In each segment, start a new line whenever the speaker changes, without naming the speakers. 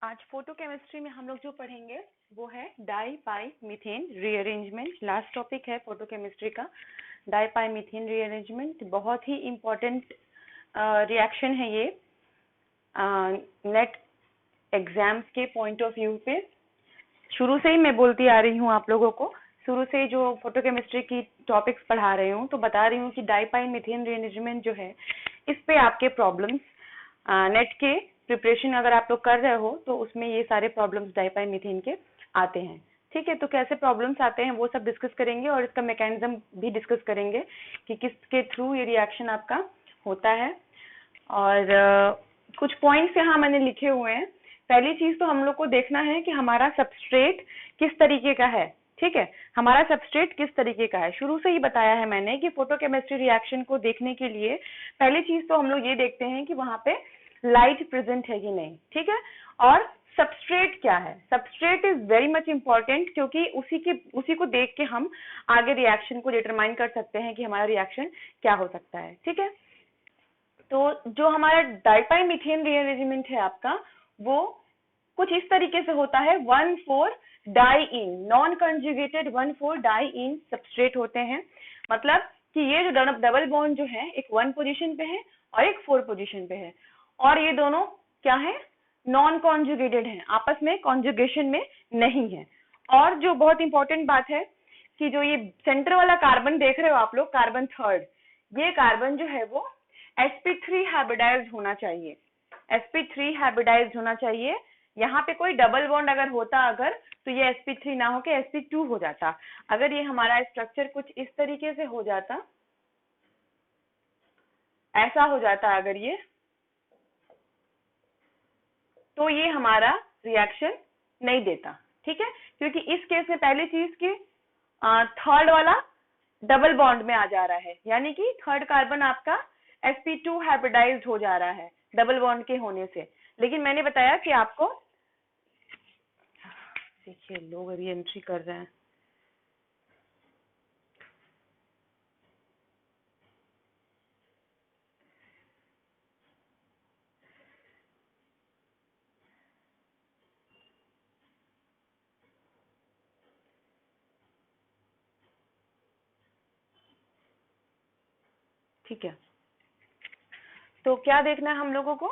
आज फोटोकेमिस्ट्री में हम लोग जो पढ़ेंगे वो है डाई पाई मीथेन रीअरेंजमेंट। लास्ट टॉपिक है फोटोकेमिस्ट्री का डाई पाई मीथेन रीअरेंजमेंट। बहुत ही इम्पोर्टेंट रिएक्शन है ये नेट एग्जाम्स के पॉइंट ऑफ व्यू पे। शुरू से ही मैं बोलती आ रही हूँ आप लोगों को, शुरू से जो फोटोकेमिस्ट्री की टॉपिक्स पढ़ा रही हूँ तो बता रही हूँ कि डाई पाई मीथेन रीअरेंजमेंट जो है इस पे आपके प्रॉब्लम्स नेट के प्रिपरेशन अगर आप लोग कर रहे हो तो उसमें ये सारे प्रॉब्लम्स डाइपाई मीथेन के आते हैं। ठीक है, तो कैसे प्रॉब्लम्स आते हैं वो सब डिस्कस करेंगे और इसका मैकेनिज्म भी डिस्कस करेंगे कि किसके थ्रू ये रिएक्शन आपका होता है। और कुछ पॉइंट्स यहाँ मैंने लिखे हुए हैं। पहली चीज तो हम लोग को देखना है कि हमारा सबस्ट्रेट किस तरीके का है। ठीक है, हमारा सबस्ट्रेट किस तरीके का है शुरू से ही बताया है मैंने कि फोटोकेमिस्ट्री रिएक्शन को देखने के लिए पहली चीज तो हम लोग ये देखते हैं कि वहां पे लाइट प्रेजेंट है कि नहीं। ठीक है, और सबस्ट्रेट क्या है। Substrate is very much important क्योंकि उसी को देख के हम आगे रिएक्शन को डिटरमाइन कर सकते हैं कि हमारा रिएक्शन क्या हो सकता है। ठीक है, तो जो हमारा डाइपाई मीथेन रीअरेंजमेंट है आपका वो कुछ इस तरीके से होता है। 1,4-डाइईन नॉन कंजुगेटेड 1,4-डाइईन सबस्ट्रेट होते हैं। मतलब कि ये जो डबल बॉन्ड जो है एक 1 पोजीशन पे है और एक 4 पोजीशन पे है और ये दोनों क्या है, नॉन कॉन्जुगेटेड हैं, आपस में कॉन्जुगेशन में नहीं है। और जो बहुत इंपॉर्टेंट बात है कि जो ये सेंटर वाला कार्बन देख रहे हो आप लोग, कार्बन थर्ड, ये कार्बन जो है वो sp3 हाइब्रिडाइज्ड होना चाहिए। sp3 हाइब्रिडाइज्ड होना चाहिए। यहाँ पे कोई डबल बॉन्ड अगर होता अगर तो ये sp3 ना होके sp2 हो जाता। अगर ये हमारा स्ट्रक्चर कुछ इस तरीके से हो जाता, ऐसा हो जाता अगर ये, तो ये हमारा रिएक्शन नहीं देता। ठीक है, क्योंकि इस केस में पहली चीज की थर्ड वाला डबल बॉन्ड में आ जा रहा है, यानी कि थर्ड कार्बन आपका sp2 हाइब्रिडाइज्ड हो जा रहा है डबल बॉन्ड के होने से। लेकिन मैंने बताया कि आपको, देखिए लोग री एंट्री कर रहे हैं। ठीक है, तो क्या देखना है हम लोगों को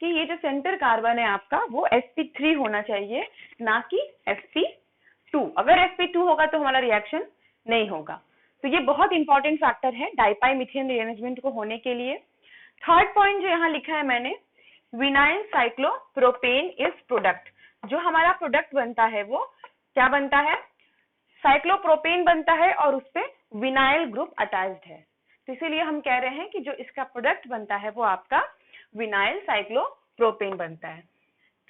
कि ये जो सेंटर कार्बन है आपका वो sp3 होना चाहिए, ना कि sp2। अगर sp2 होगा तो हमारा रिएक्शन नहीं होगा। तो ये बहुत इंपॉर्टेंट फैक्टर है डाइपाई मीथेन रीअरेंजमेंट को होने के लिए। थर्ड पॉइंट जो यहाँ लिखा है मैंने, विनाइल साइक्लोप्रोपेन इज प्रोडक्ट। जो हमारा प्रोडक्ट बनता है वो क्या बनता है, साइक्लोप्रोपेन बनता है और उस पर विनाइल ग्रुप अटैच्ड है। तो इसीलिए हम कह रहे हैं कि जो इसका प्रोडक्ट बनता है वो आपका विनाइल साइक्लोप्रोपेन बनता है।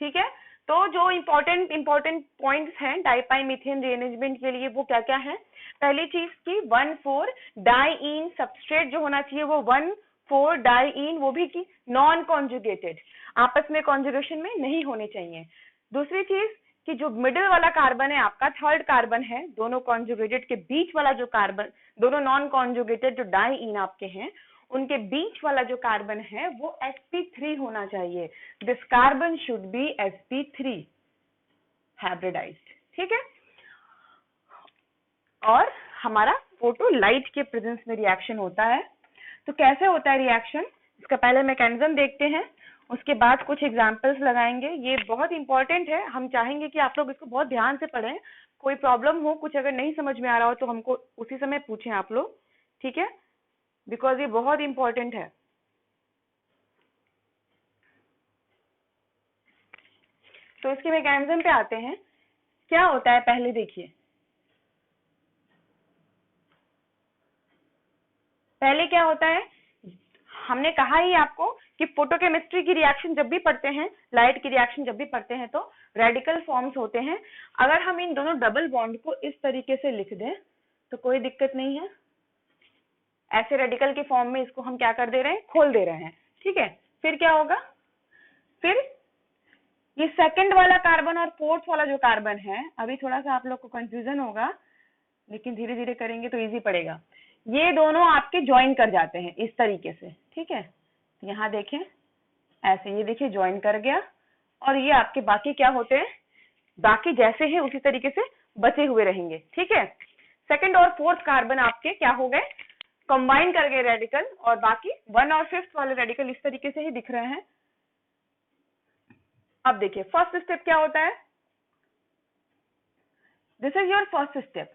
ठीक है, तो जो इंपॉर्टेंट पॉइंट्स हैं डाइपाई मीथेन रीअरेंजमेंट के लिए वो क्या क्या है। पहली चीज की 1,4-डाइईन सबस्ट्रेट जो होना चाहिए वो 1,4-डाइईन, वो भी की नॉन कॉन्जुगेटेड, आपस में कॉन्जुगेशन में नहीं होने चाहिए। दूसरी चीज कि जो मिडिल वाला कार्बन है आपका, थर्ड कार्बन है, दोनों कॉन्जुगेटेड के बीच वाला जो कार्बन, दोनों नॉन कॉन्जुगेटेड जो डाइईन आपके हैं उनके बीच वाला जो कार्बन है वो sp3 होना चाहिए। This carbon should be sp3 hybridized. ठीक है, और हमारा फोटो लाइट के प्रेजेंस में रिएक्शन होता है। तो कैसे होता है रिएक्शन, इसका पहले मैकेनिज्म देखते हैं, उसके बाद कुछ एग्जांपल्स लगाएंगे। ये बहुत इंपॉर्टेंट है, हम चाहेंगे कि आप लोग इसको बहुत ध्यान से पढ़ें। कोई प्रॉब्लम हो, कुछ अगर नहीं समझ में आ रहा हो तो हमको उसी समय पूछें आप लोग। ठीक है, बिकॉज ये बहुत इंपॉर्टेंट है। तो इसके मैकेनिज्म पे आते हैं। क्या होता है पहले देखिए, पहले क्या होता है, हमने कहा ही आपको कि फोटोकेमिस्ट्री की रिएक्शन जब भी पढ़ते हैं, लाइट की रिएक्शन जब भी पढ़ते हैं तो रेडिकल फॉर्म्स होते हैं। अगर हम इन दोनों डबल बॉन्ड को इस तरीके से लिख दें तो कोई दिक्कत नहीं है। ऐसे रेडिकल के फॉर्म में इसको हम क्या कर दे रहे हैं, खोल दे रहे हैं। ठीक है, फिर क्या होगा, फिर ये सेकंड वाला कार्बन और फोर्थ वाला जो कार्बन है, अभी थोड़ा सा आप लोग को कंफ्यूजन होगा लेकिन धीरे धीरे करेंगे तो इजी पड़ेगा। ये दोनों आपके ज्वाइन कर जाते हैं इस तरीके से। ठीक है, यहाँ देखें ऐसे, ये देखिए ज्वाइन कर गया और ये आपके बाकी क्या होते हैं, बाकी जैसे हैं उसी तरीके से बचे हुए रहेंगे। ठीक है, सेकंड और फोर्थ कार्बन आपके क्या हो गए, कंबाइन कर गए रेडिकल, और बाकी 1 और 5th वाले रेडिकल इस तरीके से ही दिख रहे हैं। अब देखिए फर्स्ट स्टेप क्या होता है, this is your first step.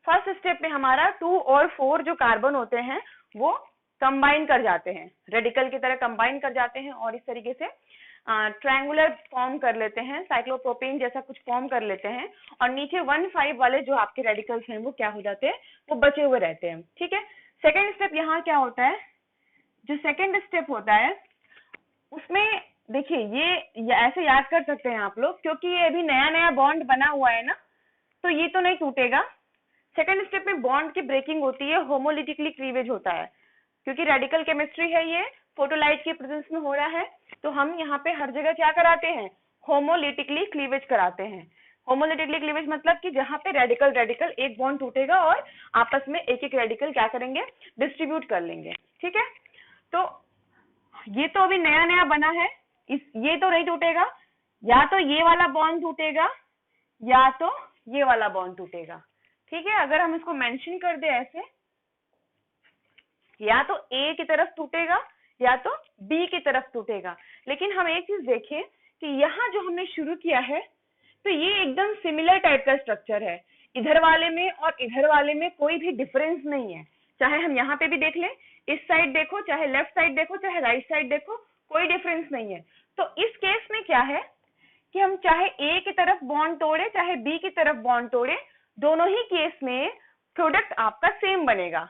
First step में हमारा 2 और 4 जो कार्बन होते हैं वो कंबाइन कर जाते हैं, रेडिकल की तरह कंबाइन कर जाते हैं और इस तरीके से ट्रायंगुलर फॉर्म कर लेते हैं, साइक्लोप्रोपेन जैसा कुछ फॉर्म कर लेते हैं, और नीचे 1,5 वाले जो आपके रेडिकल्स हैं वो क्या हो जाते हैं, वो बचे हुए रहते हैं। ठीक है, सेकेंड स्टेप यहाँ क्या होता है, जो सेकेंड स्टेप होता है उसमें देखिए ये ऐसे याद कर सकते हैं आप लोग, क्योंकि ये अभी नया नया बॉन्ड बना हुआ है ना, तो ये तो नहीं टूटेगा। सेकेंड स्टेप में बॉन्ड की ब्रेकिंग होती है, होमोलिटिकली क्लीवेज होता है, क्योंकि रेडिकल केमिस्ट्री है ये, फोटोलाइट के प्रेजेंस में हो रहा है, तो हम यहाँ पे हर जगह क्या कराते हैं, होमोलिटिकली क्लीवेज कराते हैं। होमोलिटिकली क्लीवेज मतलब कि जहाँ पे रेडिकल रेडिकल एक बॉन्ड टूटेगा और आपस में एक एक रेडिकल क्या करेंगे, डिस्ट्रीब्यूट कर लेंगे। ठीक है, तो ये तो अभी नया नया बना है, ये तो नहीं टूटेगा, या तो ये वाला बॉन्ड टूटेगा या तो ये वाला बॉन्ड टूटेगा। ठीक है, अगर हम इसको मेंशन कर दे ऐसे, या तो ए की तरफ टूटेगा या तो बी की तरफ टूटेगा। लेकिन हम एक चीज देखें कि यहाँ जो हमने शुरू किया है तो ये एकदम सिमिलर टाइप का स्ट्रक्चर है, इधर वाले में और इधर वाले में कोई भी डिफरेंस नहीं है। चाहे हम यहाँ पे भी देख लें, इस साइड देखो, चाहे लेफ्ट साइड देखो, चाहे राइट साइड देखो, कोई डिफरेंस नहीं है। तो इस केस में क्या है कि हम चाहे ए की तरफ बॉन्ड तोड़े चाहे बी की तरफ बॉन्ड तोड़े, दोनों ही केस में प्रोडक्ट आपका सेम बनेगा।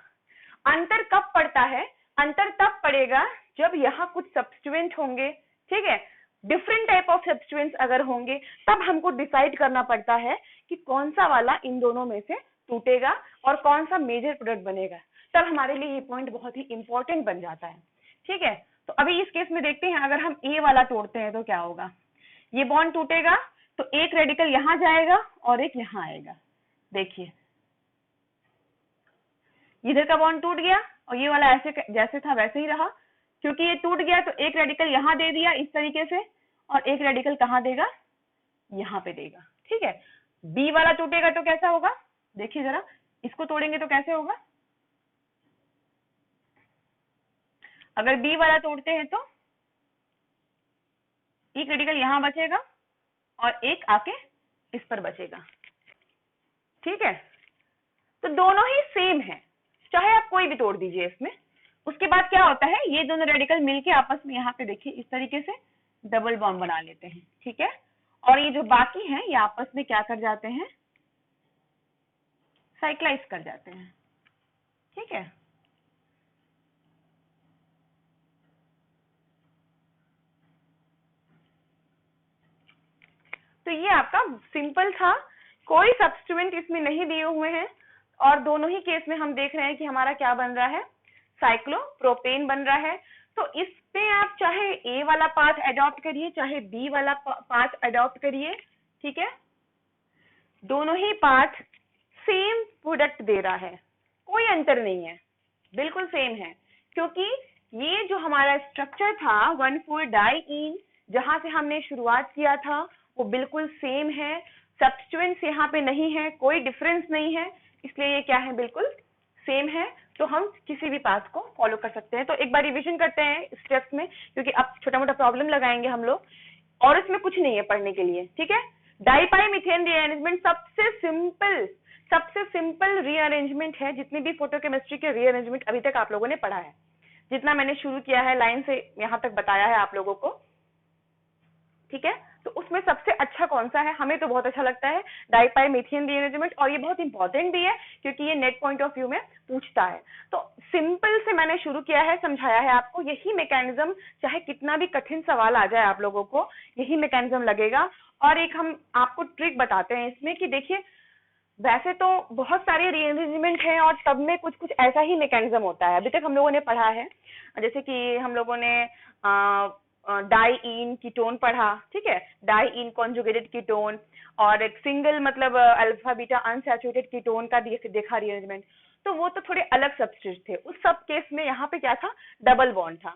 अंतर कब पड़ता है, अंतर तब पड़ेगा जब यहाँ कुछ सब्स्टिट्यूएंट होंगे। ठीक है, डिफरेंट टाइप ऑफ सब्स्टिट्यूएंट्स अगर होंगे तब हमको डिसाइड करना पड़ता है कि कौन सा वाला इन दोनों में से टूटेगा और कौन सा मेजर प्रोडक्ट बनेगा। तब हमारे लिए ये पॉइंट बहुत ही इंपॉर्टेंट बन जाता है। ठीक है, तो अभी इस केस में देखते हैं, अगर हम ए वाला तोड़ते हैं तो क्या होगा, ये बॉन्ड टूटेगा तो एक रेडिकल यहाँ जाएगा और एक यहाँ आएगा। देखिए इधर का बॉन्ड टूट गया और ये वाला ऐसे जैसे था वैसे ही रहा, क्योंकि ये टूट गया तो एक रेडिकल यहाँ दे दिया इस तरीके से, और एक रेडिकल कहाँ देगा, यहाँ पे देगा। ठीक है, बी वाला टूटेगा तो कैसा होगा, देखिए जरा, इसको तोड़ेंगे तो कैसे होगा, अगर बी वाला तोड़ते हैं तो एक रेडिकल यहाँ बचेगा और एक आके इस पर बचेगा। ठीक है, तो दोनों ही सेम है, चाहे आप कोई भी तोड़ दीजिए इसमें। उसके बाद क्या होता है, ये दोनों रेडिकल मिलके आपस में यहाँ पे देखिए इस तरीके से डबल बॉन्ड बना लेते हैं। ठीक है, और ये जो बाकी हैं ये आपस में क्या कर जाते हैं, साइक्लाइज कर जाते हैं। ठीक है, तो ये आपका सिंपल था, कोई सब्स्टिट्यूएंट इसमें नहीं दिए हुए हैं, और दोनों ही केस में हम देख रहे हैं कि हमारा क्या बन रहा है, साइक्लोप्रोपेन बन रहा है। तो इस पे आप चाहे ए वाला पाथ अडॉप्ट करिए चाहे बी वाला पाथ अडॉप्ट करिए। ठीक है, दोनों ही पाथ सेम प्रोडक्ट दे रहा है, कोई अंतर नहीं है, बिल्कुल सेम है, क्योंकि ये जो हमारा स्ट्रक्चर था 1,4-डाइईन जहां से हमने शुरुआत किया था वो बिल्कुल सेम है, सब्स्टिट्यूएंट्स यहाँ पे नहीं है, कोई डिफरेंस नहीं है, इसलिए ये क्या है, बिल्कुल सेम है। तो हम किसी भी पाथ को फॉलो कर सकते हैं। तो एक बार रिवीजन करते हैं स्टेप्स में, क्योंकि अब छोटा मोटा प्रॉब्लम लगाएंगे हम लोग और इसमें कुछ नहीं है पढ़ने के लिए। ठीक है, डाइपाई मीथेन रीअरेंजमेंट सबसे सिंपल रीअरेंजमेंट है, जितनी भी फोटोकेमिस्ट्री के रीअरेंजमेंट अभी तक आप लोगों ने पढ़ा है, जितना मैंने शुरू किया है लाइन से यहाँ तक बताया है आप लोगों को। ठीक है, तो उसमें सबसे अच्छा कौन सा है, हमें तो बहुत अच्छा लगता है डाइपाई मीथेन रीअरेंजमेंट, और ये बहुत इंपॉर्टेंट भी है क्योंकि ये नेट पॉइंट ऑफ व्यू में पूछता है। तो सिंपल से मैंने शुरू किया है, समझाया है आपको, यही मैकेनिज्म, चाहे कितना भी कठिन सवाल आ जाए आप लोगों को, यही मैकेनिज्म लगेगा। और एक हम आपको ट्रिक बताते हैं इसमें कि देखिए, वैसे तो बहुत सारे रीअरेंजमेंट हैं और सब में कुछ कुछ ऐसा ही मैकेनिज्म होता है, अभी तक हम लोगों ने पढ़ा है, जैसे कि हम लोगों ने डाइईन कीटोन पढ़ा। ठीक है, डाइईन कॉन्जुगेटेड कीटोन, और एक सिंगल मतलब अल्फा बीटा अनसैचुरेटेड कीटोन का देखा रीअरेंजमेंट, तो वो तो थोड़े अलग सब्स्टिट्यूट थे। उस सब केस में यहाँ पे क्या था, डबल बॉन्ड था।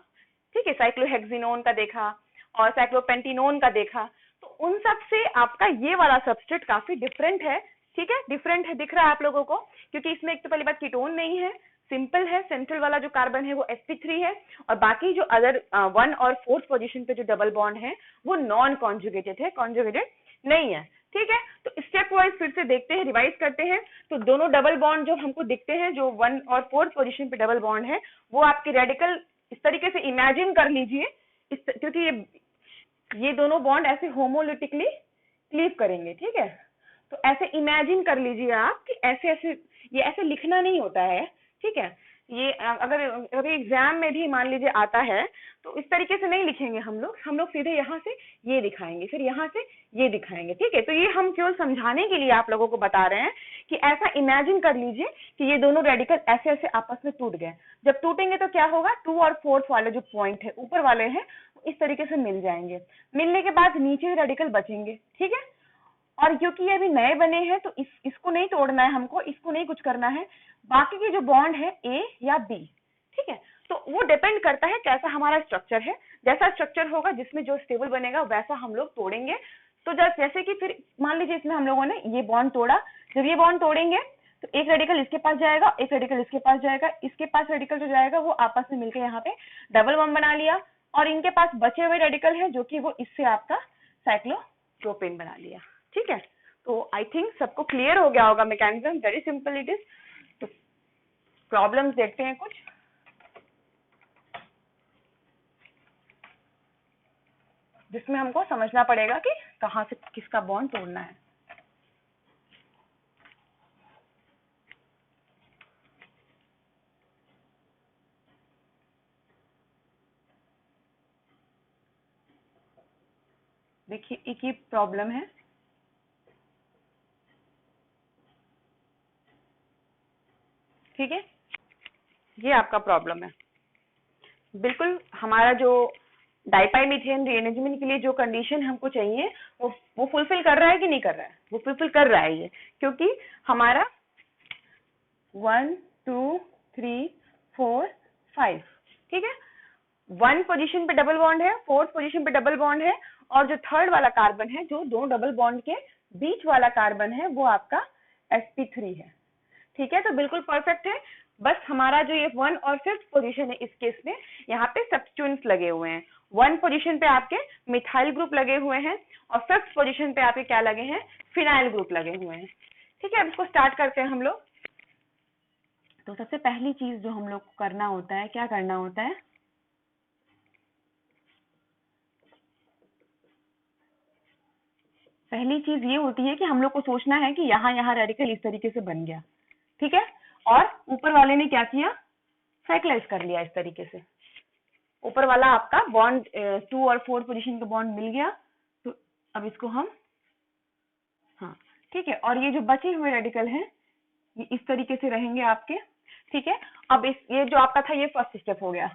ठीक है, साइक्लोहेक्सिनोन का देखा और साइक्लोपेंटिनोन का देखा, तो उन सब से आपका ये वाला सबस्ट्रेट काफी डिफरेंट है, ठीक है, डिफरेंट है, दिख रहा है आप लोगों को, क्योंकि इसमें एक तो पहली बात कीटोन नहीं है, सिंपल है, सेंट्रल वाला जो कार्बन है वो sp3 है, और बाकी जो अदर 1 और 4th पोजीशन पे जो डबल बॉन्ड है वो नॉन कॉन्जुगेटेड है, कॉन्जुगेटेड नहीं है, ठीक है। तो स्टेप वाइज फिर से देखते हैं, रिवाइज करते हैं। तो दोनों डबल बॉन्ड जो हमको दिखते हैं, जो 1 और 4th पोजीशन पे डबल बॉन्ड है, वो आपके रेडिकल इस तरीके से इमेजिन कर लीजिए, क्योंकि ये दोनों बॉन्ड ऐसे होमोलिटिकली क्लीव करेंगे, ठीक है। तो ऐसे इमेजिन कर लीजिए आप कि ऐसे ऐसे, ये ऐसे लिखना नहीं होता है, ठीक है। ये अगर अभी एग्जाम में भी मान लीजिए आता है तो इस तरीके से नहीं लिखेंगे हम लोग सीधे यहाँ से ये दिखाएंगे, फिर यहाँ से ये दिखाएंगे, ठीक है। तो ये हम केवल समझाने के लिए आप लोगों को बता रहे हैं कि ऐसा इमेजिन कर लीजिए कि ये दोनों रेडिकल ऐसे ऐसे आपस में टूट गए। जब टूटेंगे तो क्या होगा, 2 और 4th वाले जो पॉइंट है ऊपर वाले हैं इस तरीके से मिल जाएंगे, मिलने के बाद नीचे रेडिकल बचेंगे, ठीक है। और क्योंकि ये अभी नए बने हैं तो इसको नहीं तोड़ना है हमको, इसको नहीं कुछ करना है, बाकी के जो बॉन्ड है ए या बी, ठीक है। तो वो डिपेंड करता है कैसा हमारा स्ट्रक्चर है, जैसा स्ट्रक्चर होगा जिसमें जो स्टेबल बनेगा वैसा हम लोग तोड़ेंगे। तो जैसे कि फिर मान लीजिए इसमें हम लोगों ने ये बॉन्ड तोड़ा, जब ये बॉन्ड तोड़ेंगे तो एक रेडिकल इसके पास जाएगा, एक रेडिकल इसके पास जाएगा, इसके पास रेडिकल जो जाएगा वो आपस में मिलकर यहाँ पे डबल बॉन्ड बना लिया, और इनके पास बचे हुए रेडिकल है जो कि वो इससे आपका साइक्लोप्रोपेन बना लिया, ठीक है। तो आई थिंक सबको क्लियर हो गया होगा mechanism, very simple it is. तो प्रॉब्लम्स देखते हैं कुछ, जिसमें हमको समझना पड़ेगा कि कहाँ से किसका बॉन्ड तोड़ना है। देखिए एक ही प्रॉब्लम है, ठीक है, ये आपका प्रॉब्लम है। बिल्कुल हमारा जो डाइपाइमिथेन रीएरेंजमेंट के लिए जो कंडीशन हमको चाहिए वो फुलफिल कर रहा है कि नहीं कर रहा है, वो फुलफिल कर रहा है ये, क्योंकि हमारा 1 2 3 4 5, ठीक है, 1 पोजीशन पे डबल बॉन्ड है, 4th पोजीशन पे डबल बॉन्ड है, और जो 3rd वाला कार्बन है, जो दो डबल बॉन्ड के बीच वाला कार्बन है, वो आपका sp3 है, ठीक है। तो बिल्कुल परफेक्ट है, बस हमारा जो ये 1 और 5th पोजीशन है इस केस में यहाँ पे सब्स्टिट्यूएंट्स लगे हुए हैं। 1 पोजीशन पे आपके मिथाइल ग्रुप लगे हुए हैं, और 5th पोजीशन पे आपके क्या लगे हैं, फिनाइल ग्रुप लगे हुए हैं, ठीक है। अब इसको स्टार्ट करते हैं हम लोग। तो सबसे पहली चीज जो हम लोग को करना होता है, क्या करना होता है, पहली चीज ये होती है कि हम लोग को सोचना है कि यहाँ यहाँ रेडिकल इस तरीके से बन गया, ठीक है, और ऊपर वाले ने क्या किया, साइक्लाइज कर लिया इस तरीके से, ऊपर वाला आपका बॉन्ड 2 और 4 पोजीशन का बॉन्ड मिल गया। तो अब इसको हम, हाँ ठीक है, और ये जो बचे हुए रेडिकल हैं ये इस तरीके से रहेंगे आपके, ठीक है। अब ये जो आपका था ये फर्स्ट स्टेप हो गया।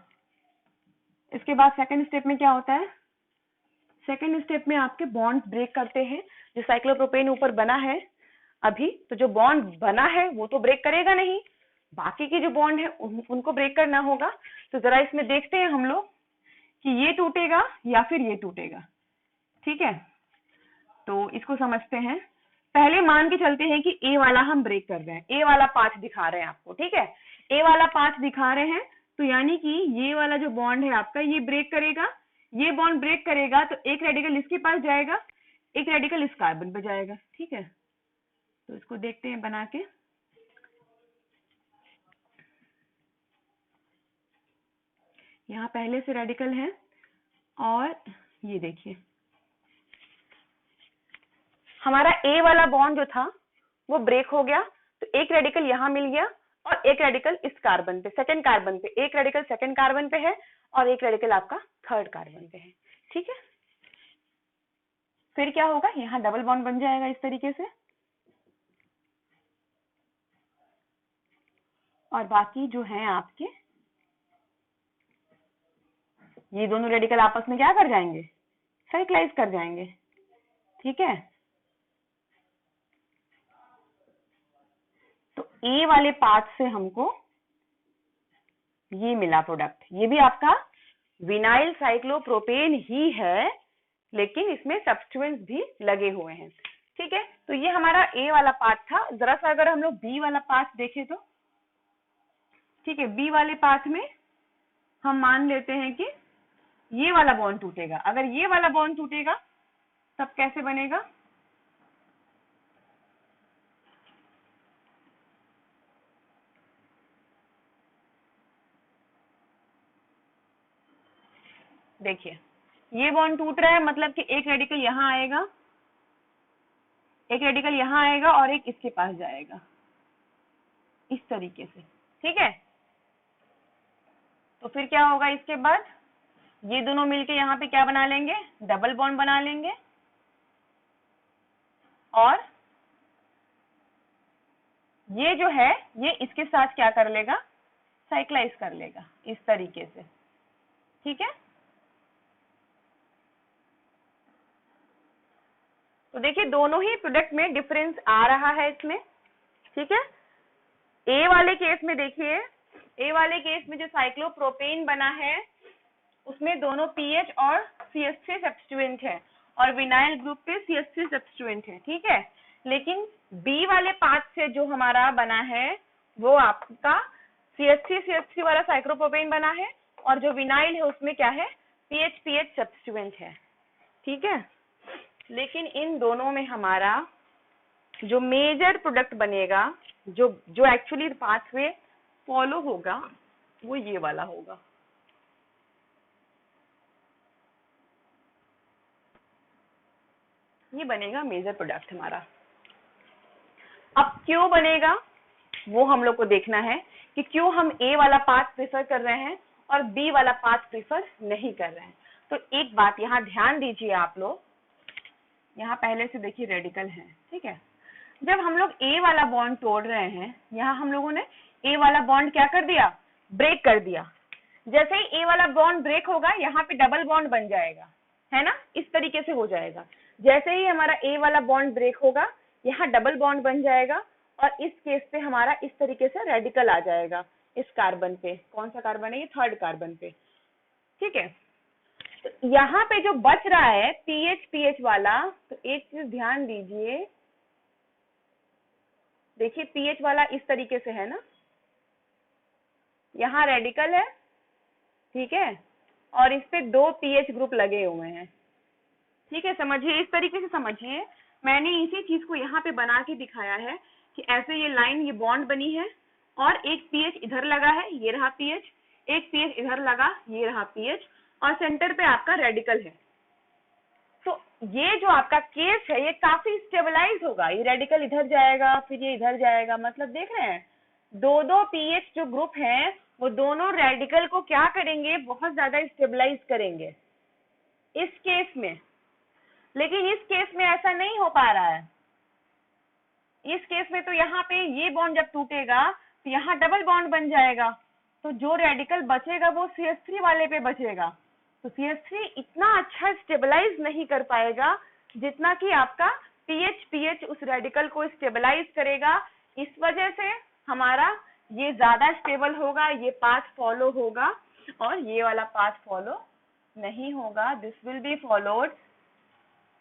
इसके बाद सेकंड स्टेप में क्या होता है, सेकंड स्टेप में आपके बॉन्ड ब्रेक करते हैं, जो साइक्लोप्रोपेन ऊपर बना है अभी, तो जो बॉन्ड बना है वो तो ब्रेक करेगा नहीं, बाकी के जो बॉन्ड है उनको ब्रेक करना होगा। तो जरा इसमें देखते हैं हम लोग कि ये टूटेगा या फिर ये टूटेगा, ठीक है। तो इसको समझते हैं, पहले मान के चलते हैं कि ए वाला हम ब्रेक कर रहे हैं, ए वाला पाथ दिखा रहे हैं आपको, ठीक है, ए वाला पाथ दिखा रहे हैं, तो यानी कि ये वाला जो बॉन्ड है आपका ये ब्रेक करेगा, ये बॉन्ड ब्रेक करेगा, तो एक रेडिकल इसके पास जाएगा, एक रेडिकल इस कार्बन पे जाएगा, ठीक है। तो इसको देखते हैं बना के, यहाँ पहले से रेडिकल है, और ये देखिए हमारा ए वाला बॉन्ड जो था वो ब्रेक हो गया, तो एक रेडिकल यहाँ मिल गया और एक रेडिकल इस कार्बन पे, सेकंड कार्बन पे, एक रेडिकल सेकंड कार्बन पे है और एक रेडिकल आपका 3rd कार्बन पे है, ठीक है। फिर क्या होगा, यहाँ डबल बॉन्ड बन जाएगा इस तरीके से, और बाकी जो है आपके ये दोनों रेडिकल आपस में क्या कर जाएंगे, साइक्लाइज कर जाएंगे, ठीक है। तो ए वाले पार्ट से हमको ये मिला प्रोडक्ट, ये भी आपका विनाइल साइक्लोप्रोपेन ही है, लेकिन इसमें सब्स्टिट्यूएंट्स भी लगे हुए हैं। ठीक है, तो ये हमारा ए वाला पार्ट था। जरा सा अगर हम लोग बी वाला पार्ट देखें तो, ठीक है, बी वाले पार्ट में हम मान लेते हैं कि ये वाला बॉन्ड टूटेगा। अगर ये वाला बॉन्ड टूटेगा तब कैसे बनेगा? देखिए, ये बॉन्ड टूट रहा है, मतलब कि एक रेडिकल यहाँ आएगा, एक रेडिकल यहाँ आएगा और एक इसके पास जाएगा, इस तरीके से। ठीक है, तो फिर क्या होगा इसके बाद? ये दोनों मिलके यहाँ पे क्या बना लेंगे? डबल बॉन्ड बना लेंगे, और ये जो है ये इसके साथ क्या कर लेगा? साइक्लाइज कर लेगा इस तरीके से। ठीक है, तो देखिए दोनों ही प्रोडक्ट में डिफरेंस आ रहा है इसमें। ठीक है, ए वाले केस में देखिए, ए वाले केस में जो साइक्लोप्रोपेन बना है उसमें दोनों पीएच और CH3 सब्स्टिट्यूएंट है, और विनाइल ग्रुप पे CH3 सब्स्टिट्यूएंट है। ठीक है, लेकिन बी वाले पार्ट से जो हमारा बना है वो आपका CH3 वाला साइक्लोप्रोपेन बना है, और जो विनाइल है उसमें क्या है? PH सब्स्टिट्यूएंट है। ठीक है, लेकिन इन दोनों में हमारा जो मेजर प्रोडक्ट बनेगा, जो एक्चुअली पाथवे फॉलो होगा, वो ये वाला होगा। ये बनेगा मेजर प्रोडक्ट हमारा। अब क्यों बनेगा वो हम लोग को देखना है कि क्यों हम ए वाला पाथ प्रेफर कर रहे हैं और बी वाला पाथ प्रेफर नहीं कर रहे हैं। तो एक बात यहाँ ध्यान दीजिए आप लोग, यहाँ पहले से देखिए रेडिकल है। ठीक है, जब हम लोग ए वाला बॉन्ड तोड़ रहे हैं, यहाँ हम लोगों ने ए वाला बॉन्ड क्या कर दिया? ब्रेक कर दिया। जैसे ही ए वाला बॉन्ड ब्रेक होगा यहाँ पे डबल बॉन्ड बन जाएगा, है ना? इस तरीके से हो जाएगा। जैसे ही हमारा ए वाला बॉन्ड ब्रेक होगा यहाँ डबल बॉन्ड बन जाएगा, और इस केस पे हमारा इस तरीके से रेडिकल आ जाएगा इस कार्बन पे। कौन सा कार्बन है? ये थर्ड कार्बन पे। ठीक है, तो यहाँ पे जो बच रहा है पीएच वाला, तो एक चीज ध्यान दीजिए, देखिए पीएच वाला इस तरीके से है ना, यहाँ रेडिकल है। ठीक है, और इस पे दो पीएच ग्रुप लगे हुए हैं। ठीक है, समझिए, इस तरीके से समझिए। मैंने इसी चीज को यहाँ पे बना के दिखाया है कि ऐसे ये लाइन, ये बॉन्ड बनी है, और एक पीएच इधर लगा है, ये रहा पीएच, एक पीएच इधर लगा, ये रहा पीएच, और सेंटर पे आपका रेडिकल है। तो ये जो आपका केस है ये काफी स्टेबलाइज होगा। ये रेडिकल इधर जाएगा, फिर ये इधर जाएगा, मतलब देख रहे हैं दो दो पीएच जो ग्रुप हैं वो दोनों रेडिकल को क्या करेंगे? बहुत ज्यादा स्टेबलाइज करेंगे इस केस में। लेकिन इस केस में ऐसा नहीं हो पा रहा है। इस केस में तो यहाँ पे ये बॉन्ड जब टूटेगा तो यहाँ डबल बॉन्ड बन जाएगा, तो जो रेडिकल बचेगा वो CH3 वाले पे बचेगा। तो CH3 इतना अच्छा स्टेबलाइज नहीं कर पाएगा जितना कि आपका पीएच उस रेडिकल को स्टेबलाइज करेगा। इस वजह से हमारा ये ज्यादा स्टेबल होगा, ये पाथ फॉलो होगा, और ये वाला पाथ फॉलो नहीं होगा। दिस विल बी फॉलोड,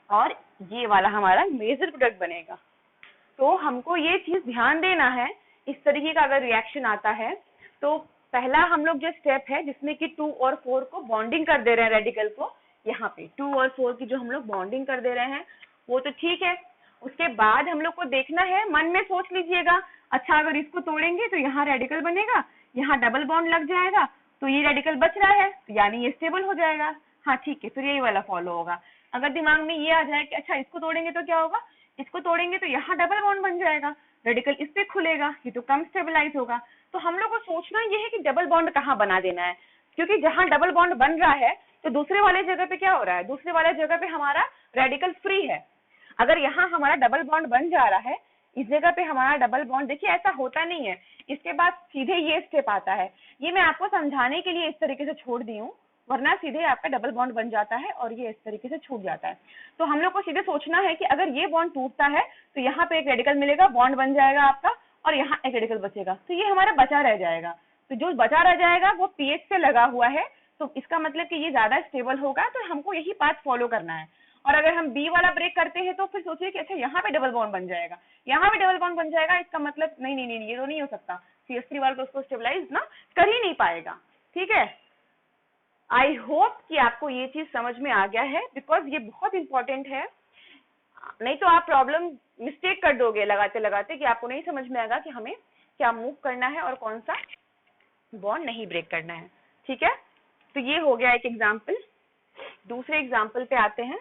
और ये वाला हमारा मेजर प्रोडक्ट बनेगा। तो हमको ये चीज ध्यान देना है, इस तरीके का अगर रिएक्शन आता है तो पहला हम लोग जो स्टेप है जिसमें कि 2 और 4 को बॉन्डिंग कर दे रहे हैं रेडिकल को, यहाँ पे 2 और 4 की जो हम लोग बॉन्डिंग कर दे रहे हैं वो तो ठीक है। उसके बाद हम लोग को देखना है, मन में सोच लीजिएगा, अच्छा अगर इसको तोड़ेंगे तो यहाँ रेडिकल बनेगा, यहाँ डबल बॉन्ड लग जाएगा, तो ये रेडिकल बच रहा है, तो यानी ये स्टेबल हो जाएगा। हाँ ठीक है, फिर यही वाला फॉलो होगा। अगर दिमाग में ये आ जाए कि अच्छा इसको तोड़ेंगे तो क्या होगा, इसको तोड़ेंगे तो यहाँ डबल बॉन्ड बन जाएगा, रेडिकल इस पे खुलेगा, ये तो कम स्टेबलाइज होगा। तो हम लोग को सोचना ये है कि डबल बॉन्ड कहाँ बना देना है, क्योंकि जहाँ डबल बॉन्ड बन रहा है तो दूसरे वाले जगह पे क्या हो रहा है? दूसरे वाले जगह पे हमारा रेडिकल फ्री है। अगर यहाँ हमारा डबल बॉन्ड बन जा रहा है, इस जगह पे हमारा डबल बॉन्ड, देखिए ऐसा होता नहीं है, इसके बाद सीधे ये स्टेप आता है। ये मैं आपको समझाने के लिए इस तरीके से छोड़ दी हूँ, वरना सीधे आपका डबल बॉन्ड बन जाता है और ये इस तरीके से छूट जाता है। तो हम लोग को सीधे सोचना है कि अगर ये बॉन्ड टूटता है तो यहाँ पे एक रेडिकल मिलेगा, बॉन्ड बन जाएगा आपका, और यहाँ एक रेडिकल बचेगा, तो ये हमारा बचा रह जाएगा। तो जो बचा रह जाएगा वो पीएच से लगा हुआ है, तो इसका मतलब कि ये ज्यादा स्टेबल होगा, तो हमको यही पाथ फॉलो करना है। और अगर हम बी वाला ब्रेक करते हैं तो फिर सोचिए कि अच्छा यहाँ पे डबल बॉन्ड बन जाएगा, यहाँ पे डबल बॉन्ड बन जाएगा, इसका मतलब नहीं नहीं नहीं, ये तो नहीं हो सकता, CH3 वाला तो उसको स्टेबलाइज ना कर ही नहीं पाएगा। ठीक है, आई होप कि आपको ये चीज समझ में आ गया है, बिकॉज ये बहुत इंपॉर्टेंट है। नहीं तो आप प्रॉब्लम मिस्टेक कर दोगे लगाते लगाते कि आपको नहीं समझ में आएगा कि हमें क्या मूव करना है और कौन सा बॉन्ड नहीं ब्रेक करना है। ठीक है, तो ये हो गया एक एग्जाम्पल। दूसरे एग्जाम्पल पे आते हैं।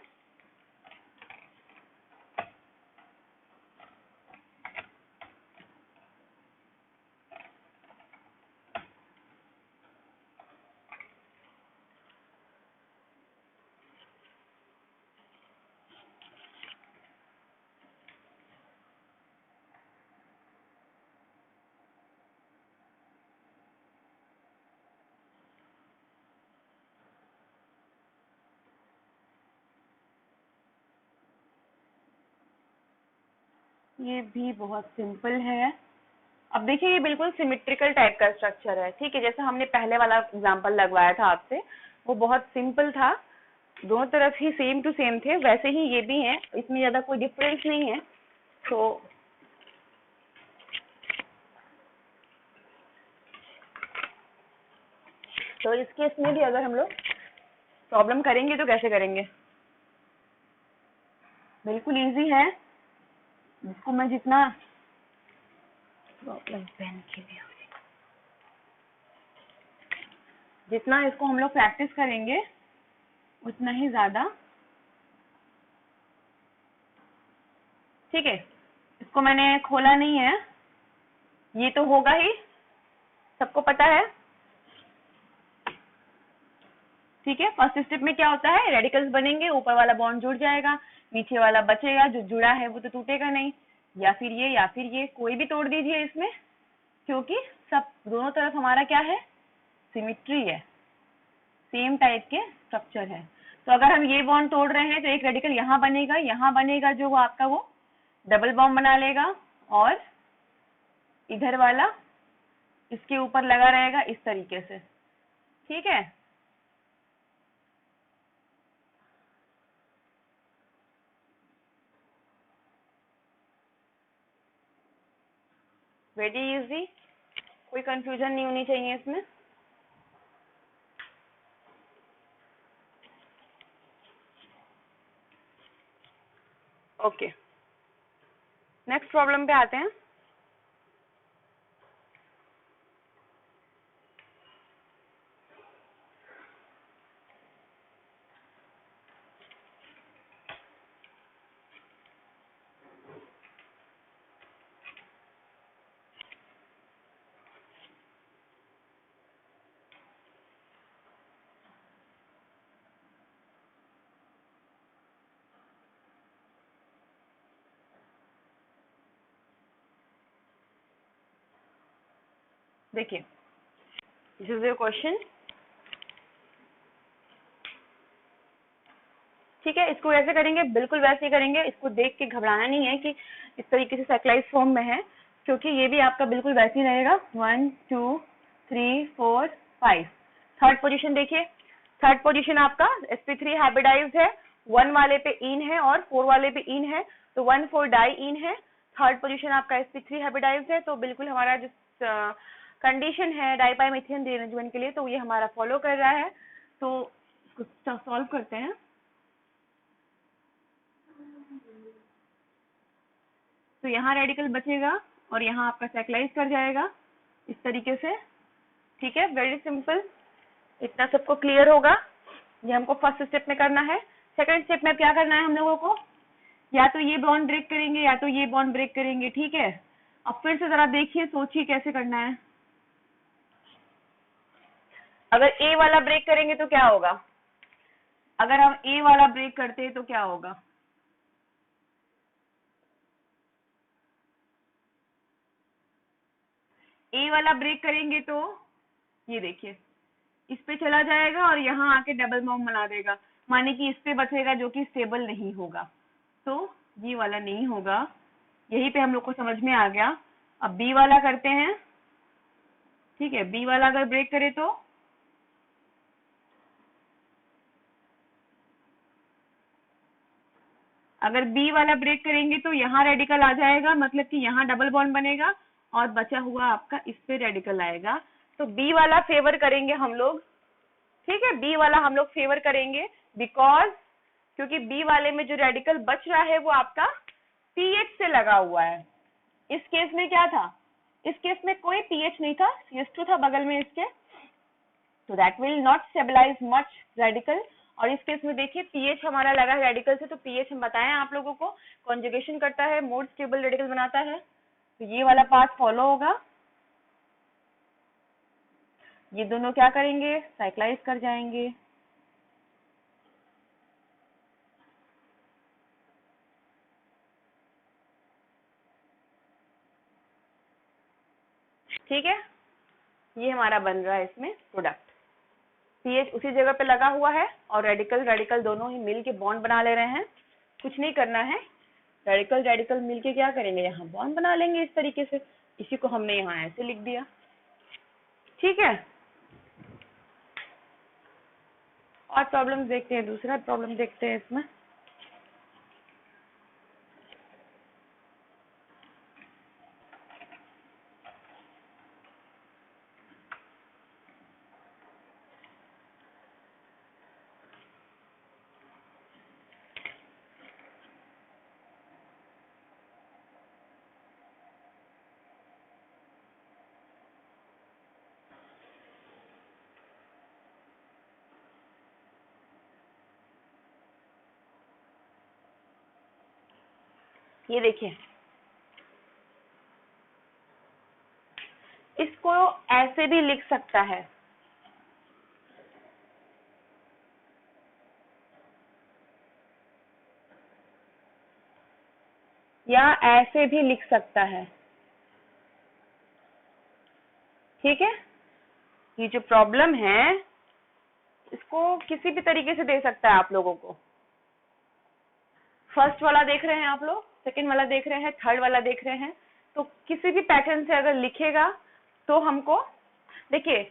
ये भी बहुत सिंपल है। अब देखिए ये बिल्कुल सिमेट्रिकल टाइप का स्ट्रक्चर है। ठीक है, जैसा हमने पहले वाला एग्जांपल लगवाया था आपसे, वो बहुत सिंपल था, दोनों तरफ ही सेम टू सेम थे, वैसे ही ये भी है, इसमें ज्यादा कोई डिफरेंस नहीं है। तो इस केस में भी अगर हम लोग प्रॉब्लम करेंगे तो कैसे करेंगे? बिल्कुल इजी है, जिसको मैं जितना प्रॉब्लम पेन के लिए जितना इसको हम लोग प्रैक्टिस करेंगे उतना ही ज्यादा। ठीक है, इसको मैंने खोला नहीं है, ये तो होगा ही, सबको पता है। ठीक है, फर्स्ट स्टेप में क्या होता है, रेडिकल्स बनेंगे, ऊपर वाला बॉन्ड जुड़ जाएगा, नीचे वाला बचेगा, जो जुड़ा है वो तो टूटेगा नहीं, या फिर ये कोई भी तोड़ दीजिए इसमें, क्योंकि सब दोनों तरफ हमारा क्या है, सिमिट्री है, सेम टाइप के स्ट्रक्चर है। तो अगर हम ये बॉन्ड तोड़ रहे हैं तो एक रेडिकल यहाँ बनेगा जो वो आपका वो डबल बॉन्ड बना लेगा, और इधर वाला इसके ऊपर लगा रहेगा इस तरीके से। ठीक है, वेरी इजी, कोई कंफ्यूजन नहीं होनी चाहिए इसमें। ओके, नेक्स्ट प्रॉब्लम पे आते हैं। देखिए, दिस इज योर क्वेश्चन। ठीक है, इसको ऐसे करेंगे, बिल्कुल वैसे ही करेंगे, इसको देख के घबराना नहीं है कि इस तरीके से साइक्लाइज फॉर्म में है, क्योंकि ये भी आपका बिल्कुल वैसे ही रहेगा। 1 2 3 4 5, थर्ड पोजीशन देखिए, थर्ड पोजीशन आपका sp3 हाइब्रिडाइज्ड है, 1 वाले पे इन है और 4 वाले पे इन है, तो 1 4 डाई इन है, थर्ड पोजीशन आपका sp3 हाइब्रिडाइज्ड है। तो बिल्कुल हमारा जो कंडीशन है डाइपाई मिथेन रीअरेंजमेंट के लिए, तो ये हमारा फॉलो कर रहा है। तो इसको सॉल्व करते हैं। तो यहाँ रेडिकल बचेगा और यहाँ आपका साइक्लाइज कर जाएगा इस तरीके से। ठीक है, वेरी सिंपल, इतना सबको क्लियर होगा। ये हमको फर्स्ट स्टेप में करना है। सेकंड स्टेप में क्या करना है हम लोगों को, या तो ये बॉन्ड ब्रेक करेंगे या तो ये बॉन्ड ब्रेक करेंगे। ठीक है, अब फिर से जरा देखिए, सोचिए कैसे करना है। अगर ए वाला ब्रेक करेंगे तो क्या होगा, अगर हम ए वाला ब्रेक करते हैं तो क्या होगा, ए वाला ब्रेक करेंगे तो ये देखिए इस पे चला जाएगा और यहाँ आके डबल बॉन्ड बना देगा, माने कि इस पे बचेगा जो कि स्टेबल नहीं होगा, तो ये वाला नहीं होगा। यही पे हम लोग को समझ में आ गया। अब बी वाला करते हैं। ठीक है, बी वाला अगर ब्रेक करे तो अगर बी वाला ब्रेक करेंगे तो यहाँ रेडिकल आ जाएगा, मतलब कि यहाँ डबल बॉन्ड बनेगा और बचा हुआ आपका इस पे रेडिकल आएगा। तो बी वाला फेवर करेंगे हम लोग, ठीक है, बी वाला हम लोग फेवर करेंगे बिकॉज क्योंकि बी वाले में जो रेडिकल बच रहा है वो आपका पीएच से लगा हुआ है। इस केस में क्या था, इस केस में कोई पीएच नहीं था, CH2 था बगल में इसके, तो that will not stabilize much radical. और इस केस में देखिए पीएच हमारा लगा है रेडिकल से, तो पीएच हम बताएं आप लोगों को कॉन्जुगेशन करता है, मोर स्टेबल रेडिकल बनाता है, तो ये वाला पाथ फॉलो होगा। ये दोनों क्या करेंगे, साइक्लाइज कर जाएंगे। ठीक है, ये हमारा बन रहा है इसमें प्रोडक्ट। पीएच उसी जगह पे लगा हुआ है और रेडिकल रेडिकल दोनों ही मिल के बॉन्ड बना ले रहे हैं। कुछ नहीं करना है, रेडिकल रेडिकल मिल के क्या करेंगे, यहाँ बॉन्ड बना लेंगे इस तरीके से। इसी को हमने यहाँ ऐसे लिख दिया, ठीक है। और प्रॉब्लम देखते हैं, दूसरा प्रॉब्लम देखते हैं इसमें। ये देखिए, इसको ऐसे भी लिख सकता है, या ऐसे भी लिख सकता है, ठीक है। ये जो प्रॉब्लम है इसको किसी भी तरीके से दे सकता है आप लोगों को। फर्स्ट वाला देख रहे हैं आप लोग, सेकंड वाला देख रहे हैं, थर्ड वाला देख रहे हैं, तो किसी भी पैटर्न से अगर लिखेगा तो हमको देखिए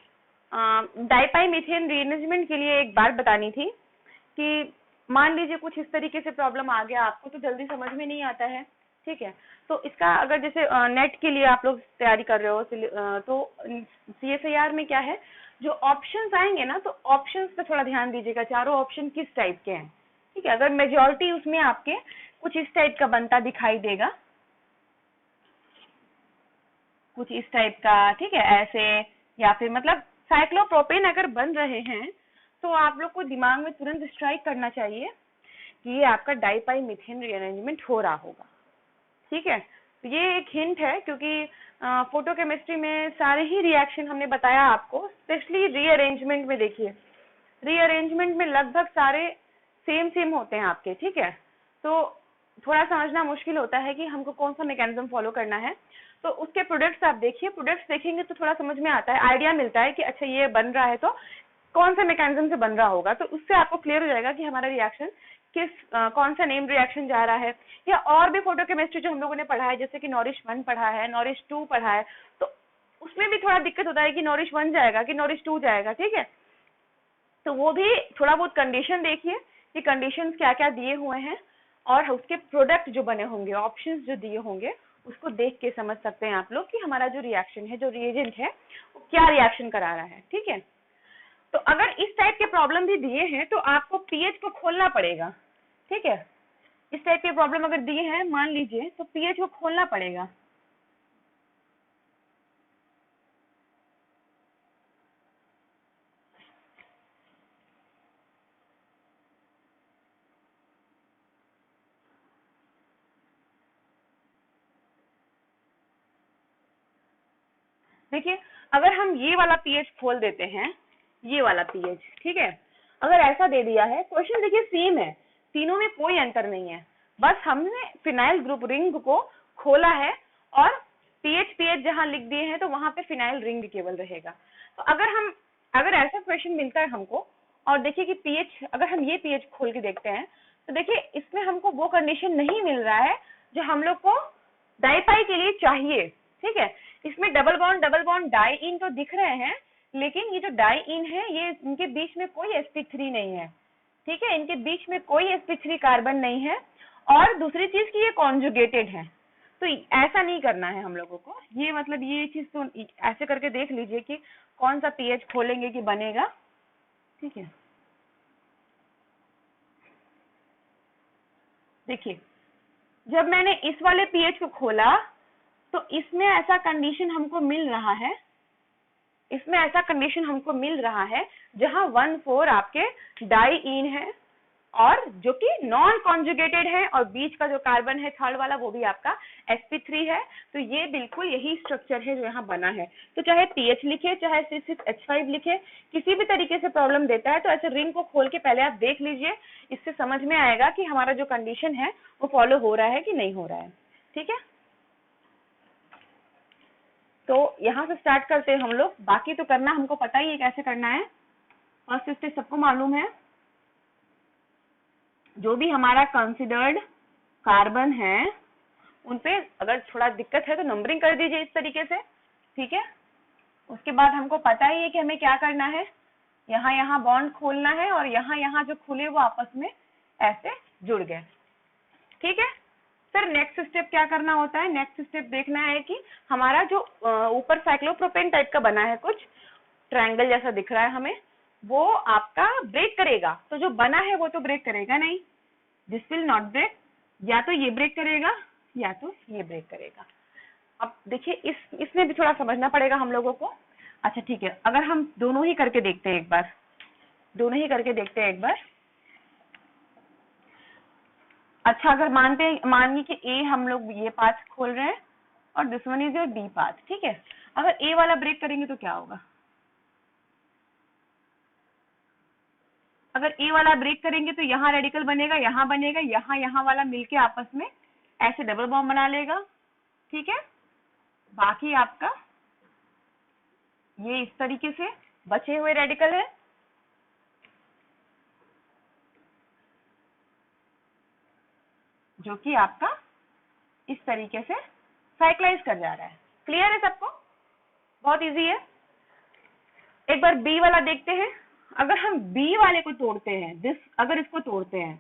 डाइपाई मीथेन रीअरेंजमेंट के लिए एक बात बतानी थी कि मान लीजिए कुछ इस तरीके से प्रॉब्लम आ गया, आपको तो जल्दी समझ में नहीं आता है, ठीक है। तो इसका अगर जैसे नेट के लिए आप लोग तैयारी कर रहे हो तो CSIR में क्या है, जो ऑप्शंस आएंगे ना, तो ऑप्शंस पे थोड़ा ध्यान दीजिएगा, चारों ऑप्शन किस टाइप के हैं, ठीक है। अगर मेजॉरिटी उसमें आपके कुछ इस टाइप का बनता दिखाई देगा, कुछ इस टाइप का, ठीक है, ऐसे, या फिर मतलब साइक्लोप्रोपेन अगर बन रहे हैं तो आप लोग को दिमाग में तुरंत स्ट्राइक करना चाहिए कि ये आपका डाइपाई मीथेन रीअरेंजमेंट हो रहा होगा, ठीक है। तो ये एक हिंट है, क्योंकि फोटोकेमिस्ट्री में सारे ही रिएक्शन हमने बताया आपको, स्पेशली रीअरेंजमेंट में देखिए, रीअरेंजमेंट में लगभग सारे सेम सेम होते हैं आपके, ठीक है। तो थोड़ा समझना मुश्किल होता है कि हमको कौन सा मैकेनिज्म फॉलो करना है। तो उसके प्रोडक्ट्स आप देखिए, प्रोडक्ट्स देखेंगे तो थोड़ा समझ में आता है, आइडिया मिलता है कि अच्छा ये बन रहा है तो कौन से मैकेनिज्म से बन रहा होगा, तो उससे आपको क्लियर हो जाएगा कि हमारा रिएक्शन किस कौन सा नेम रिएक्शन जा रहा है। या और भी फोटोकेमिस्ट्री जो हम लोगों ने पढ़ा है, जैसे कि नॉरिश 1 पढ़ा है, नॉरिश 2 पढ़ा है, तो उसमें भी थोड़ा दिक्कत होता है कि नॉरिश 1 जाएगा कि नॉरिश 2 जाएगा, ठीक है। तो वो भी थोड़ा बहुत कंडीशन देखिए कि कंडीशंस क्या क्या दिए हुए हैं, और उसके प्रोडक्ट जो बने होंगे, ऑप्शंस जो दिए होंगे, उसको देख के समझ सकते हैं आप लोग कि हमारा जो रिएक्शन है, जो रिएजेंट है, वो क्या रिएक्शन करा रहा है, ठीक है। तो अगर इस टाइप के प्रॉब्लम भी दिए हैं तो आपको पीएच को खोलना पड़ेगा, ठीक है। इस टाइप के प्रॉब्लम अगर दिए हैं मान लीजिए, तो पीएच को खोलना पड़ेगा। देखिए, अगर हम ये वाला पीएच खोल देते हैं, ये वाला पीएच, ठीक है, अगर ऐसा दे दिया है, क्वेश्चन देखिए सेम है, तीनों में कोई अंतर नहीं है, बस हमने फिनाइल ग्रुप रिंग को खोला है और पीएच पीएच जहां लिख दिए हैं तो वहां पे फिनाइल रिंग केवल रहेगा। तो अगर ऐसा क्वेश्चन मिलता है हमको, और देखिए कि पीएच, अगर हम ये पीएच खोल के देखते हैं तो देखिए इसमें हमको वो कंडीशन नहीं मिल रहा है जो हम लोग को डाइपाई के लिए चाहिए, ठीक है। इसमें डबल बॉन्ड डाई इन तो दिख रहे हैं, लेकिन ये जो डाई इन है, ये इनके बीच में कोई sp3 नहीं है, ठीक है, इनके बीच में कोई sp3 कार्बन नहीं है, और दूसरी चीज कि ये कॉन्जुगेटेड है, तो ऐसा नहीं करना है हम लोगों को। ये मतलब ये चीज तो ऐसे करके देख लीजिए कि कौन सा पीएच खोलेंगे कि बनेगा, ठीक है। देखिए जब मैंने इस वाले पीएच को खोला तो इसमें ऐसा कंडीशन हमको मिल रहा है, इसमें ऐसा कंडीशन हमको मिल रहा है जहां 1,4 आपके डाईईन है और जो कि नॉन कॉन्जुगेटेड है, और बीच का जो कार्बन है थर्ड वाला वो भी आपका sp3 है। तो ये बिल्कुल यही स्ट्रक्चर है जो यहाँ बना है। तो चाहे पीएच लिखे चाहे C6H5 लिखे, किसी भी तरीके से प्रॉब्लम देता है तो ऐसे रिंग को खोल के पहले आप देख लीजिए, इससे समझ में आएगा कि हमारा जो कंडीशन है वो फॉलो हो रहा है कि नहीं हो रहा है, ठीक है। तो यहाँ से स्टार्ट करते हैं हम लोग, बाकी तो करना हमको पता ही है कैसे करना है। फर्स्ट स्टेज सबको मालूम है, जो भी हमारा कंसिडर्ड कार्बन है उन पे अगर थोड़ा दिक्कत है तो नंबरिंग कर दीजिए इस तरीके से, ठीक है। उसके बाद हमको पता ही है कि हमें क्या करना है, यहाँ बॉन्ड खोलना है और यहाँ जो खुले वो आपस में ऐसे जुड़ गए, ठीक है। फिर नेक्स्ट स्टेप क्या करना होता है, नेक्स्ट स्टेप देखना है कि हमारा जो ऊपर साइक्लोप्रोपेन टाइप का बना है, कुछ ट्रायंगल जैसा दिख रहा है हमें, वो आपका ब्रेक करेगा। तो जो बना है वो तो ब्रेक करेगा नहीं, दिस विल नॉट ब्रेक, या तो ये ब्रेक करेगा या तो ये ब्रेक करेगा। अब देखिए इसमें भी थोड़ा समझना पड़ेगा हम लोगों को। अच्छा ठीक है, अगर हम दोनों ही करके देखते हैं एक बार, दोनों ही करके देखते हैं एक बार। अच्छा अगर मानिए कि ए हम लोग ये पाथ खोल रहे हैं और this one is your B path, ठीक है। अगर ए वाला ब्रेक करेंगे तो क्या होगा, अगर ए वाला ब्रेक करेंगे तो यहाँ रेडिकल बनेगा, यहाँ वाला मिलके आपस में ऐसे डबल बॉन्ड बना लेगा, ठीक है। बाकी आपका ये इस तरीके से बचे हुए रेडिकल है, जो कि आपका इस तरीके से साइक्लाइज कर जा रहा है। क्लियर है सबको, बहुत इजी है। एक बार बी वाला देखते हैं। अगर हम बी वाले को तोड़ते हैं, अगर इसको तोड़ते हैं,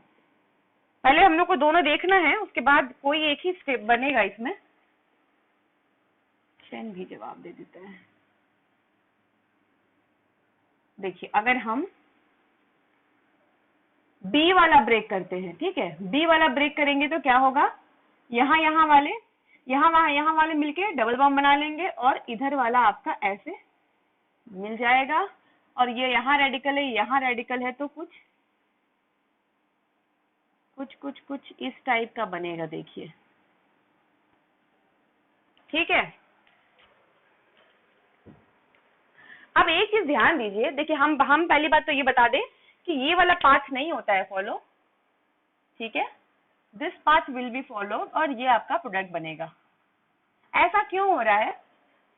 पहले हम लोग को दोनों देखना है, उसके बाद कोई एक ही स्टेप बनेगा इसमें। 10 भी जवाब दे देते हैं। देखिए अगर हम बी वाला ब्रेक करते हैं, ठीक है, बी वाला ब्रेक करेंगे तो क्या होगा, यहाँ वाले मिलके डबल बॉन्ड बना लेंगे और इधर वाला आपका ऐसे मिल जाएगा, और ये यहाँ रेडिकल है तो कुछ इस टाइप का बनेगा, देखिए, ठीक है। अब एक चीज ध्यान दीजिए, देखिए हम पहली बात तो ये बता दें कि ये वाला पाथ नहीं होता है फॉलो, ठीक है, this path will be followed और ये आपका प्रोडक्ट बनेगा। ऐसा क्यों हो रहा है,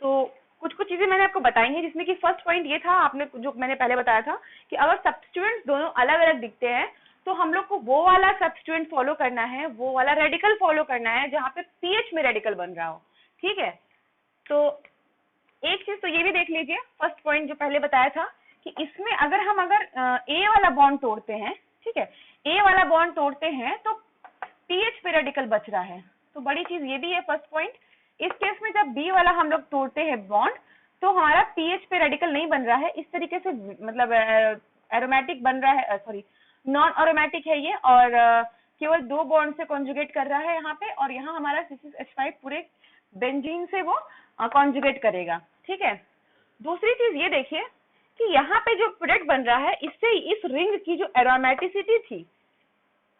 तो कुछ चीजें मैंने आपको बताई हैं, जिसमें कि फर्स्ट पॉइंट ये था, आपने जो मैंने पहले बताया था कि अगर सब्स्टिट्यूएंट्स दोनों अलग अलग दिखते हैं तो हम लोग को वो वाला सब्स्टिट्यूएंट फॉलो करना है, वो वाला रेडिकल फॉलो करना है जहाँ पे पीएच में रेडिकल बन रहा हो, ठीक है। तो एक चीज तो ये भी देख लीजिए, फर्स्ट पॉइंट जो पहले बताया था कि इसमें अगर ए वाला बॉन्ड तोड़ते हैं, ठीक है, ए वाला बॉन्ड तोड़ते हैं तो पीएच पे रेडिकल बच रहा है। तो बड़ी चीज ये भी है फर्स्ट पॉइंट। इस केस में जब बी वाला हम लोग तोड़ते हैं बॉन्ड तो हमारा पीएच पे रेडिकल नहीं बन रहा है, इस तरीके से मतलब एरोमेटिक बन रहा है, सॉरी नॉन एरोमेटिक है ये, और केवल 2 बॉन्ड से कॉन्जुगेट कर रहा है यहाँ पे, और यहाँ हमारा C6H5 पूरे बेंजीन से वो कॉन्जुगेट करेगा, ठीक है। दूसरी चीज ये देखिए कि यहाँ पे जो प्रोडक्ट बन रहा है, इससे इस रिंग की जो एरोमेटिसिटी थी,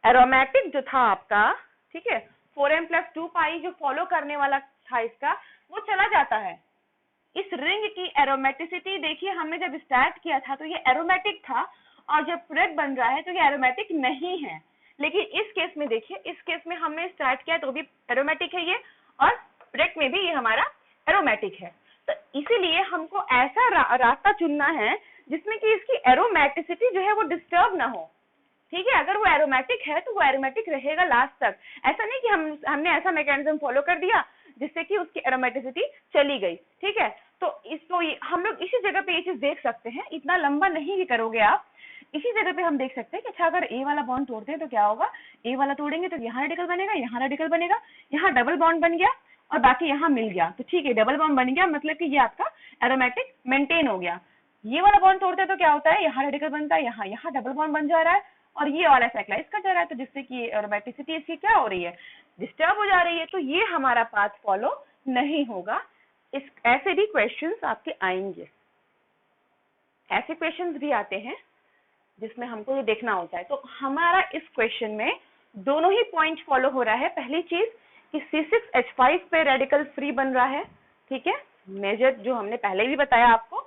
एरोमेटिक जो था आपका, ठीक है, 4m+2 पाई जो फॉलो करने वाला था इसका, वो चला जाता है। इस रिंग की एरोमेटिसिटी देखिए, हमने जब स्टार्ट किया था तो ये एरोमेटिक था, और जब प्रोडक्ट बन रहा है तो ये एरोमेटिक नहीं है। लेकिन इस केस में देखिए, इस केस में हमने स्टार्ट किया तो भी एरोमेटिक है ये, और प्रोडक्ट में भी ये हमारा एरोमेटिक है। तो इसीलिए हमको ऐसा रास्ता चुनना है जिसमें कि इसकी एरोमेटिसिटी जो है वो डिस्टर्ब ना हो, ठीक है। अगर वो एरोमेटिक है तो वो एरोमेटिक रहेगा लास्ट तक। ऐसा नहीं कि हमने ऐसा मैकेनिज्म फॉलो कर दिया जिससे कि उसकी एरोमेटिसिटी चली गई, ठीक है। तो इसको हम लोग इसी जगह पे ये चीज देख सकते हैं, इतना लंबा नहीं करोगे आप। इसी जगह पे हम देख सकते हैं कि अच्छा अगर ए वाला बॉन्ड तोड़ते हैं तो क्या होगा, ए वाला तोड़ेंगे तो यहाँ रेडिकल बनेगा, यहाँ रेडिकल बनेगा, यहाँ डबल बॉन्ड बन गया और बाकी यहाँ मिल गया, तो ठीक है डबल बॉन्ड बन गया, मतलब कि ये आपका एरोमेटिक मेंटेन हो गया। ये वाला बॉन्ड तोड़ते हैं तो क्या होता है, यहाँ रेडिकल बनता है, यहाँ डबल बॉन्ड बन जा रहा है और ये वाला साइक्लाइज कर जा रहा है, तो जिससे कि एरोमेटिसिटी इसकी क्या हो रही है, डिस्टर्ब हो जा रही है। तो ये हमारा पाथ फॉलो नहीं होगा। इस ऐसे भी क्वेश्चंस आपके आएंगे, ऐसे क्वेश्चंस भी आते हैं जिसमें हमको ये देखना होता है। तो हमारा इस क्वेश्चन में दोनों ही पॉइंट फॉलो हो रहा है। पहली चीज कि C6H5 पे रेडिकल फ्री बन रहा है, ठीक है, मेजर जो हमने पहले भी बताया आपको,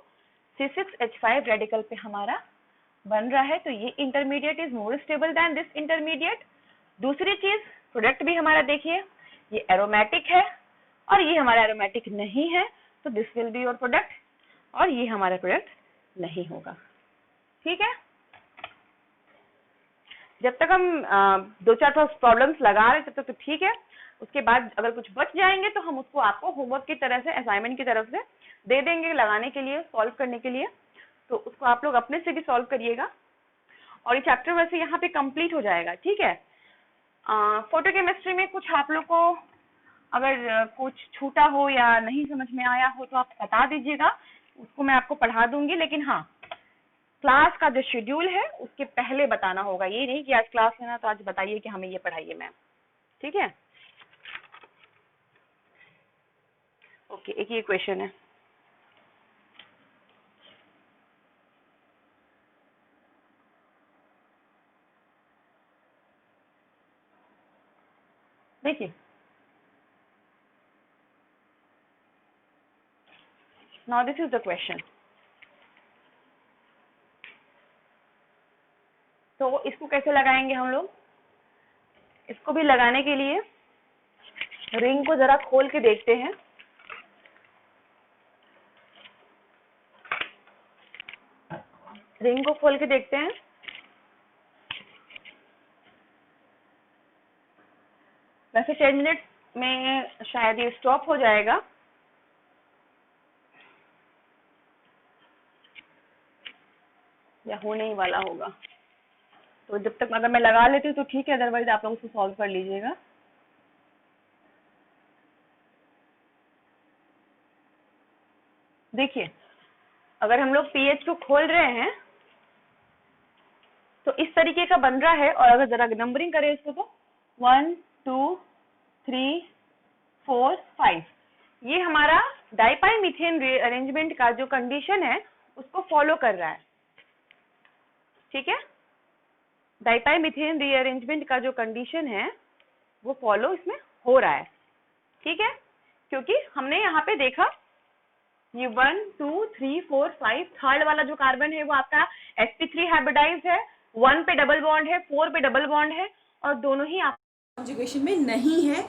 C6H5 रेडिकल पे हमारा बन रहा है, तो ये intermediate is more stable then this intermediate. दूसरी चीज प्रोडक्ट भी हमारा देखिए, ये एरोमेटिक है और ये हमारा एरोमेटिक नहीं है, तो this will be your product और ये हमारा प्रोडक्ट नहीं होगा, ठीक है। जब तक हम दो चार प्रॉब्लम्स लगा रहे तब तक तो ठीक है, उसके बाद अगर कुछ बच जाएंगे तो हम उसको आपको होमवर्क की तरह से, असाइनमेंट की तरफ से दे देंगे लगाने के लिए, सॉल्व करने के लिए, तो उसको आप लोग अपने से भी सॉल्व करिएगा और ये चैप्टर वैसे यहाँ पे कंप्लीट हो जाएगा, ठीक है। फोटोकेमिस्ट्री में कुछ आप लोग को अगर कुछ छूटा हो या नहीं समझ में आया हो तो आप बता दीजिएगा, उसको मैं आपको पढ़ा दूंगी, लेकिन हाँ क्लास का जो शेड्यूल है उसके पहले बताना होगा, ये नहीं कि आज क्लास है ना तो आज बताइए कि हमें ये पढ़ाइए मैम, ठीक है। ओके, एक ये क्वेश्चन है, देखिए now this is the question. तो इसको कैसे लगाएंगे हम लोग, इसको भी लगाने के लिए रिंग को जरा खोल के देखते हैं। रिंग को खोल के देखते हैं। वैसे 10 मिनट में शायद ये स्टॉप हो जाएगा, या होने ही वाला होगा, तो जब तक अगर मैं लगा लेती हूँ तो ठीक है, अदरवाइज आप लोग उसको सॉल्व कर लीजिएगा। देखिए अगर हम लोग पीएच को खोल रहे हैं तो इस तरीके का बन रहा है, और अगर जरा नंबरिंग करें इसको तो 1 2 3 4 5, ये हमारा डाइपाइल मीथेन रीअरेंजमेंट का जो कंडीशन है उसको फॉलो कर रहा है, ठीक है। डाइपाइल मीथेन रीअरेंजमेंट का जो कंडीशन है वो फॉलो इसमें हो रहा है, ठीक है, क्योंकि हमने यहाँ पे देखा ये 1 2 3 4 5, थर्ड वाला जो कार्बन है वो आपका sp3 हाइब्रिडाइज्ड है, 1 पे डबल बॉन्ड है, 4 पे डबल बॉन्ड है, और दोनों ही आप
कॉन्जुगेशन में नहीं है,